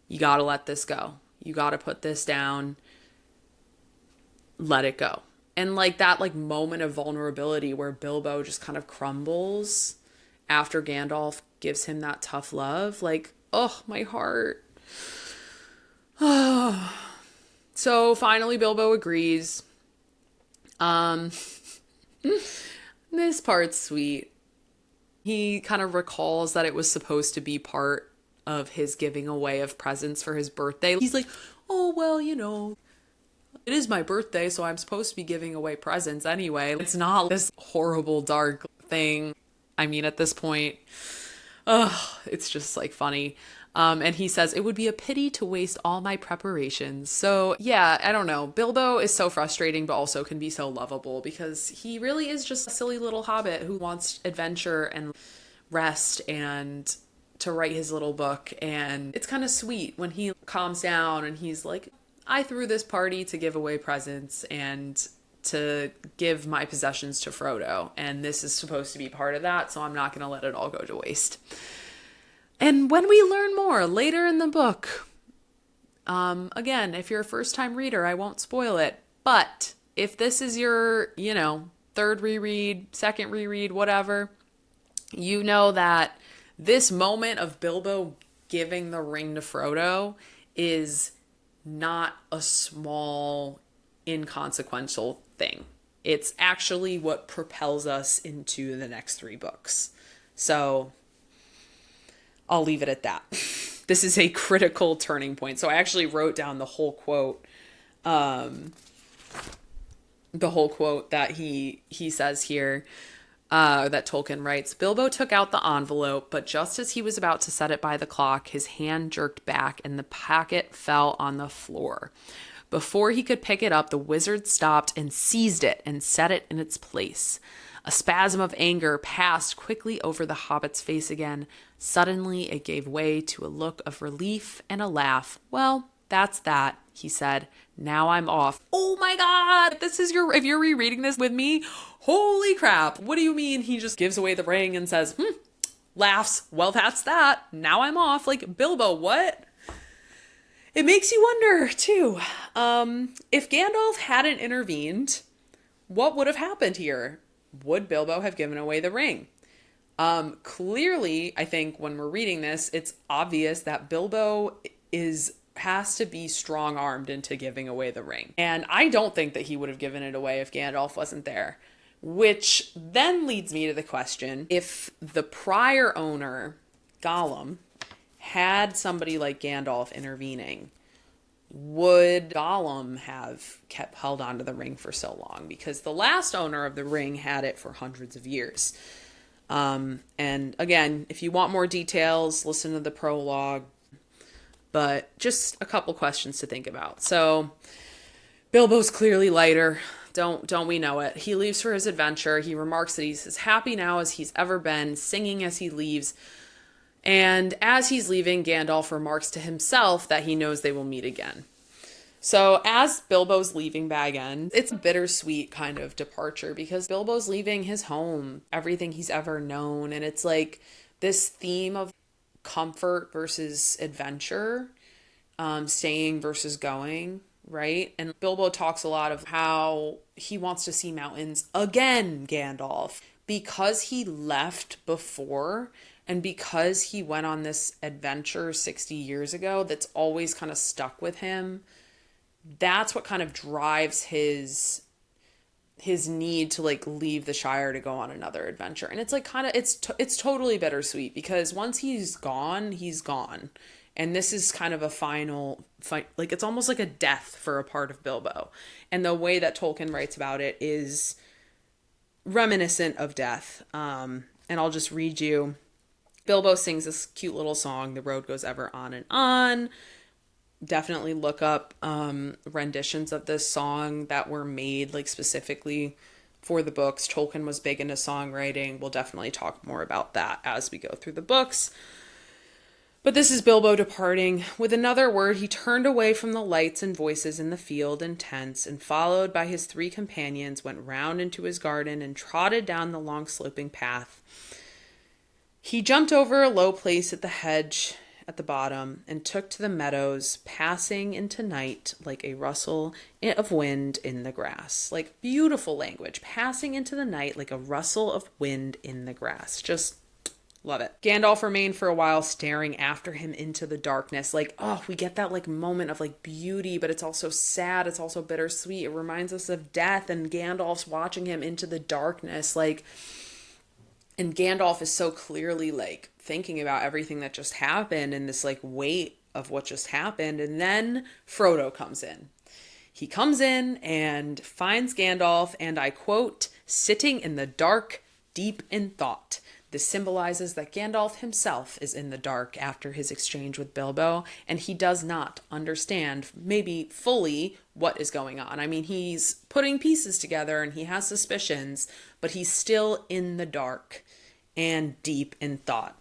Speaker 1: you got to let this go. You got to put this down. Let it go. And that moment of vulnerability where Bilbo just kind of crumbles after Gandalf gives him that tough love. Oh, my heart. So finally Bilbo agrees. This part's sweet. He kind of recalls that it was supposed to be part of his giving away of presents for his birthday. He's like, oh, well, it is my birthday, so I'm supposed to be giving away presents anyway. It's not this horrible, dark thing. I mean, at this point, it's just funny. And he says, it would be a pity to waste all my preparations. So yeah, I don't know. Bilbo is so frustrating, but also can be so lovable because he really is just a silly little hobbit who wants adventure and rest and to write his little book. And it's kind of sweet when he calms down and he's like, I threw this party to give away presents and to give my possessions to Frodo, and this is supposed to be part of that, so I'm not going to let it all go to waste. And when we learn more later in the book, again, if you're a first-time reader, I won't spoil it, but if this is your, third reread, second reread, whatever, you know that this moment of Bilbo giving the ring to Frodo is not a small, inconsequential thing. It's actually what propels us into the next 3 books. So I'll leave it at that. This is a critical turning point. So I actually wrote down the whole quote that he says here, that Tolkien writes. Bilbo took out the envelope, but just as he was about to set it by the clock, his hand jerked back and the packet fell on the floor. Before he could pick it up, the wizard stopped and seized it and set it in its place. A spasm of anger passed quickly over the hobbit's face again. Suddenly, it gave way to a look of relief and a laugh. Well, that's that, he said. Now I'm off. Oh my God! If you're rereading this with me, holy crap. What do you mean he just gives away the ring and says, laughs. Well, that's that. Now I'm off. Like, Bilbo, what? It makes you wonder, too. If Gandalf hadn't intervened, what would have happened here? Would Bilbo have given away the ring? Clearly, I think when we're reading this, it's obvious that Bilbo has to be strong-armed into giving away the ring. And I don't think that he would have given it away if Gandalf wasn't there. Which then leads me to the question, if the prior owner, Gollum, had somebody like Gandalf intervening, would Gollum have held onto the ring for so long? Because the last owner of the ring had it for hundreds of years. And again, if you want more details, listen to the prologue. But just a couple questions to think about. So, Bilbo's clearly lighter. Don't we know it? He leaves for his adventure. He remarks that he's as happy now as he's ever been, singing as he leaves. And as he's leaving, Gandalf remarks to himself that he knows they will meet again. So as Bilbo's leaving Bag End, it's a bittersweet kind of departure because Bilbo's leaving his home, everything he's ever known. And it's like this theme of comfort versus adventure, staying versus going, right? And Bilbo talks a lot of how he wants to see mountains again, Gandalf, because he left before and because he went on this adventure 60 years ago that's always kind of stuck with him. That's what kind of drives his need to like leave the Shire to go on another adventure. And it's like kind of, it's totally bittersweet because once he's gone, he's gone. And this is kind of a final fight. Like it's almost like a death for a part of Bilbo. And the way that Tolkien writes about it is reminiscent of death. And I'll just read you. Bilbo sings this cute little song, The Road Goes Ever On and On. Definitely look up renditions of this song that were made like specifically for the books. Tolkien was big into songwriting. We'll definitely talk more about that as we go through the books. But this is Bilbo departing. With another word, he turned away from the lights and voices in the field and tents, and followed by his 3 companions, went round into his garden and trotted down the long sloping path. He jumped over a low place at the hedge at the bottom and took to the meadows, passing into night like a rustle of wind in the grass. Like beautiful language, passing into the night like a rustle of wind in the grass. Just love it. Gandalf remained for a while staring after him into the darkness. Like, oh, we get that like moment of like beauty, but it's also sad. It's also bittersweet. It reminds us of death, and Gandalf's watching him into the darkness. Like, and Gandalf is so clearly like thinking about everything that just happened and this like weight of what just happened. And then Frodo comes in. He comes in and finds Gandalf, and I quote, sitting in the dark, deep in thought. This symbolizes that Gandalf himself is in the dark after his exchange with Bilbo, and he does not understand maybe fully what is going on. I mean, he's putting pieces together and he has suspicions, but he's still in the dark and deep in thought.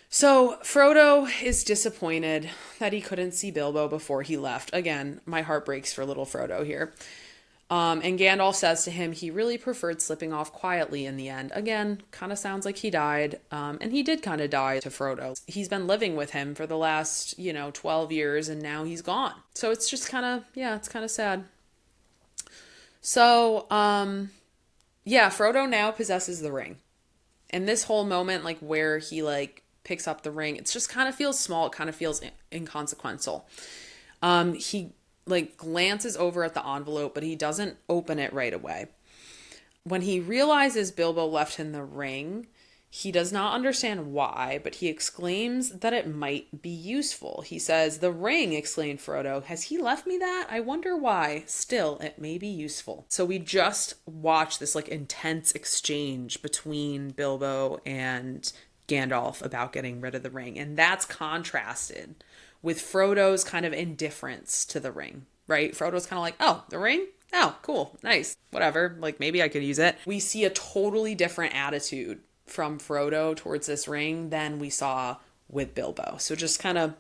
Speaker 1: So Frodo is disappointed that he couldn't see Bilbo before he left. Again, my heart breaks for little Frodo here. And Gandalf says to him he really preferred slipping off quietly in the end. Again, kind of sounds like he died. And he did kind of die to Frodo. He's been living with him for the last, 12 years, and now he's gone. So it's just kind of, it's kind of sad. So, Frodo now possesses the ring. And this whole moment, like where he like picks up the ring, it just kind of feels small. It kind of feels inconsequential. He like glances over at the envelope, but he doesn't open it right away. When he realizes Bilbo left him the ring, he does not understand why, but he exclaims that it might be useful. He says, "The ring," exclaimed Frodo. "Has he left me that? I wonder why. Still, it may be useful." So we just watched this like intense exchange between Bilbo and Gandalf about getting rid of the ring. And that's contrasted with Frodo's kind of indifference to the ring, right? Frodo's kind of like, "Oh, the ring? Oh, cool. Nice. Whatever. Like maybe I could use it." We see a totally different attitude from Frodo towards this ring than we saw with Bilbo. So just kind of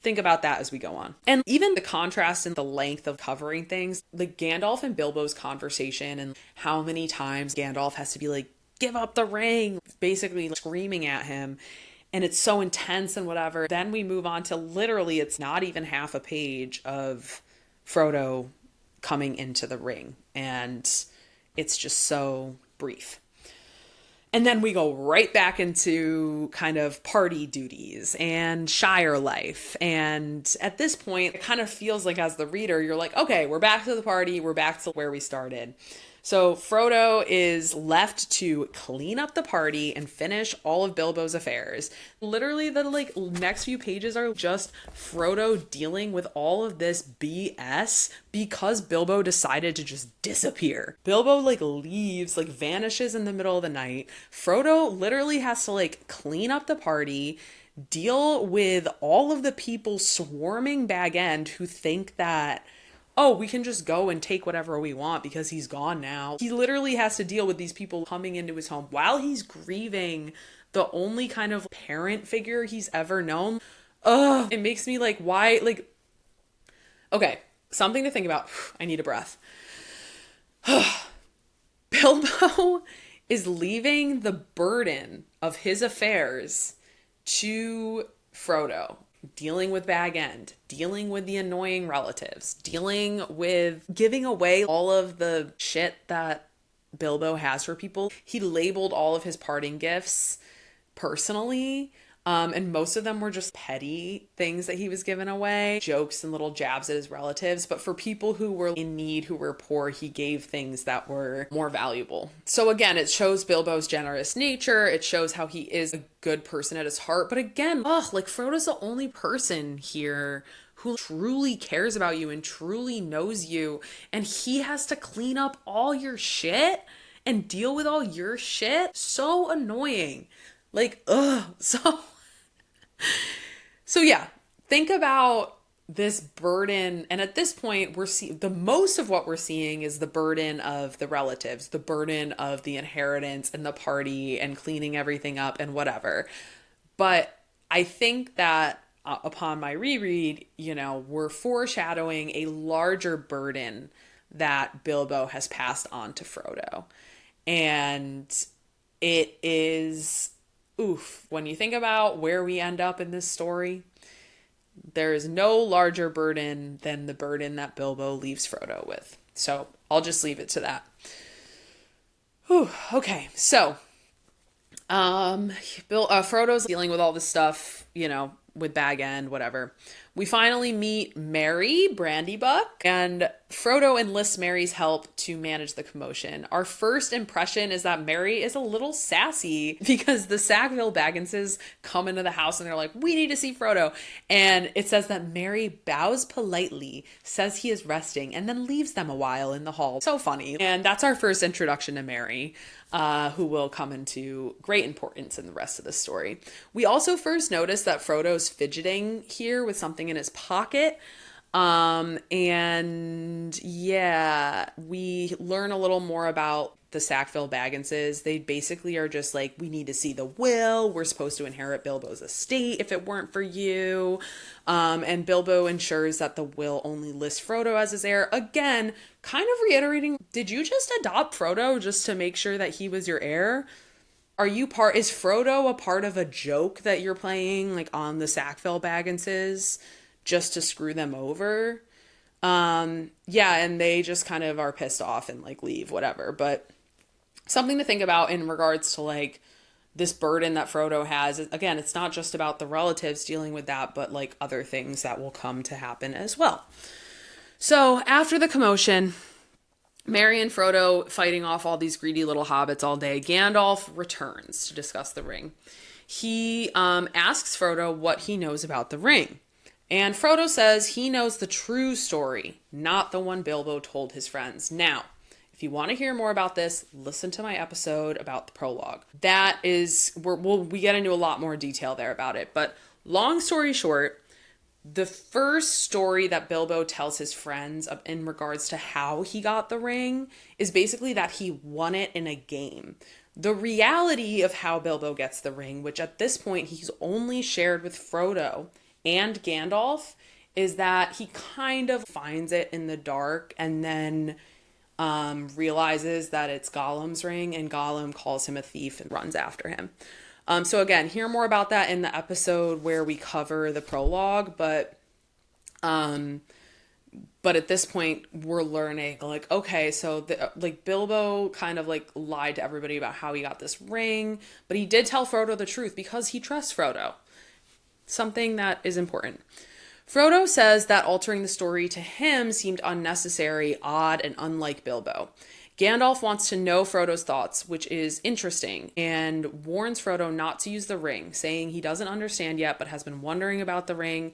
Speaker 1: think about that as we go on. And even the contrast in the length of covering things, like Gandalf and Bilbo's conversation and how many times Gandalf has to be like, "Give up the ring," basically screaming at him. And it's so intense and whatever. Then we move on to literally, it's not even half a page of Frodo coming into the ring. And it's just so brief. And then we go right back into kind of party duties and Shire life. And at this point, it kind of feels like as the reader, you're like, okay, we're back to the party. We're back to where we started. So Frodo is left to clean up the party and finish all of Bilbo's affairs. Literally the next few pages are just Frodo dealing with all of this BS because Bilbo decided to just disappear. Bilbo leaves, vanishes in the middle of the night. Frodo literally has to clean up the party, deal with all of the people swarming Bag End who think that, oh, we can just go and take whatever we want because he's gone now. He literally has to deal with these people coming into his home while he's grieving the only kind of parent figure he's ever known. Ugh, it makes me why, okay, something to think about. I need a breath. Bilbo is leaving the burden of his affairs to Frodo. Dealing with Bag End, dealing with the annoying relatives, dealing with giving away all of the shit that Bilbo has for people. He labeled all of his parting gifts personally, and most of them were just petty things that he was giving away, jokes and little jabs at his relatives. But for people who were in need, who were poor, he gave things that were more valuable. So again, it shows Bilbo's generous nature. It shows how he is a good person at his heart. But again, Frodo's the only person here who truly cares about you and truly knows you. And he has to clean up all your shit and deal with all your shit. So annoying. So yeah, think about this burden. And at this point, the most of what we're seeing is the burden of the relatives, the burden of the inheritance and the party and cleaning everything up and whatever. But I think that upon my reread, we're foreshadowing a larger burden that Bilbo has passed on to Frodo. And it is, when you think about where we end up in this story, there is no larger burden than the burden that Bilbo leaves Frodo with. So I'll just leave it to that. Okay, so Frodo's dealing with all this stuff, with Bag End, whatever. We finally meet Merry Brandybuck, and Frodo enlists Merry's help to manage the commotion. Our first impression is that Merry is a little sassy because the Sackville Bagginses come into the house and they're like, "We need to see Frodo." And it says that Merry bows politely, says he is resting, and then leaves them a while in the hall. So funny. And that's our first introduction to Merry, who will come into great importance in the rest of the story. We also first notice that Frodo's fidgeting here with something in his pocket. And yeah, we learn a little more about the Sackville Bagginses. They basically are just like, we need to see the will. We're supposed to inherit Bilbo's estate if it weren't for you. And Bilbo ensures that the will only lists Frodo as his heir. Again, kind of reiterating, did you just adopt Frodo just to make sure that he was your heir? Is Frodo a part of a joke that you're playing like on the Sackville Bagginses just to screw them over? Yeah, and they just kind of are pissed off and like leave, whatever. But something to think about in regards to like this burden that Frodo has. Again, it's not just about the relatives dealing with that, but like other things that will come to happen as well. So after the commotion, Merry and Frodo fighting off all these greedy little hobbits all day, Gandalf returns to discuss the ring. He asks Frodo what he knows about the ring. And Frodo says he knows the true story, not the one Bilbo told his friends. Now, if you want to hear more about this, listen to my episode about the prologue. That is, we get into a lot more detail there about it. But long story short, the first story that Bilbo tells his friends in regards to how he got the ring is basically that he won it in a game. The reality of how Bilbo gets the ring, which at this point he's only shared with Frodo and Gandalf, is that he kind of finds it in the dark and then realizes that it's Gollum's ring, and Gollum calls him a thief and runs after him. So again, hear more about that in the episode where we cover the prologue, but at this point we're learning like, okay, so Bilbo kind of like lied to everybody about how he got this ring, but he did tell Frodo the truth because he trusts Frodo. Something that is important. Frodo says that altering the story to him seemed unnecessary, odd, and unlike Bilbo. Gandalf wants to know Frodo's thoughts, which is interesting, and warns Frodo not to use the ring, saying he doesn't understand yet but has been wondering about the ring.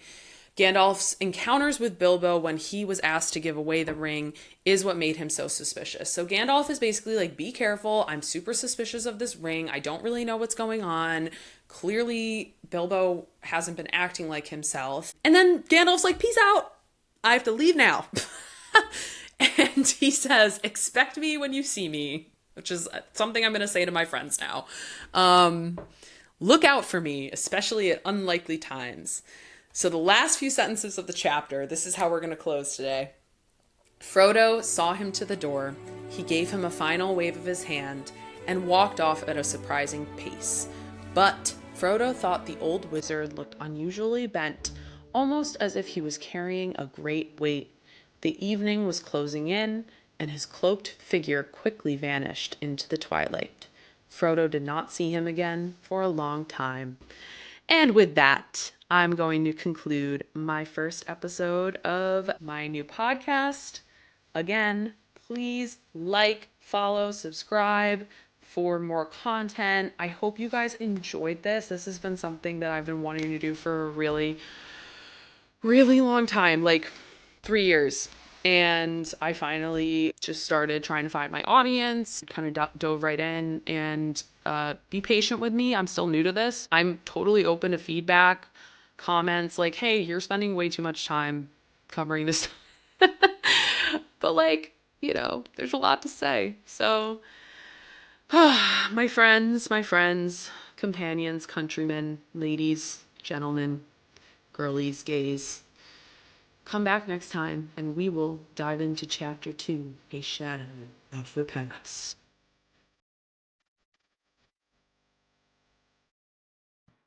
Speaker 1: Gandalf's encounters with Bilbo when he was asked to give away the ring is what made him so suspicious. So Gandalf is basically like, be careful, I'm super suspicious of this ring, I don't really know what's going on. Clearly, Bilbo hasn't been acting like himself. And then Gandalf's like, peace out, I have to leave now. And he says, expect me when you see me, which is something I'm going to say to my friends now. Look out for me, especially at unlikely times. So the last few sentences of the chapter, this is how we're going to close today. Frodo saw him to the door. He gave him a final wave of his hand and walked off at a surprising pace. But Frodo thought the old wizard looked unusually bent, almost as if he was carrying a great weight. The evening was closing in, and his cloaked figure quickly vanished into the twilight. Frodo did not see him again for a long time. And with that, I'm going to conclude my first episode of my new podcast. Again, please like, follow, subscribe for more content. I hope you guys enjoyed this. This has been something that I've been wanting to do for a really, really long time, like 3 years. And I finally just started trying to find my audience, kind of dove right in, and be patient with me. I'm still new to this. I'm totally open to feedback, comments like, hey, you're spending way too much time covering this. But like, there's a lot to say. So my friends, companions, countrymen, ladies, gentlemen, girlies, gays, come back next time and we will dive into chapter 2, A Shadow of the Past.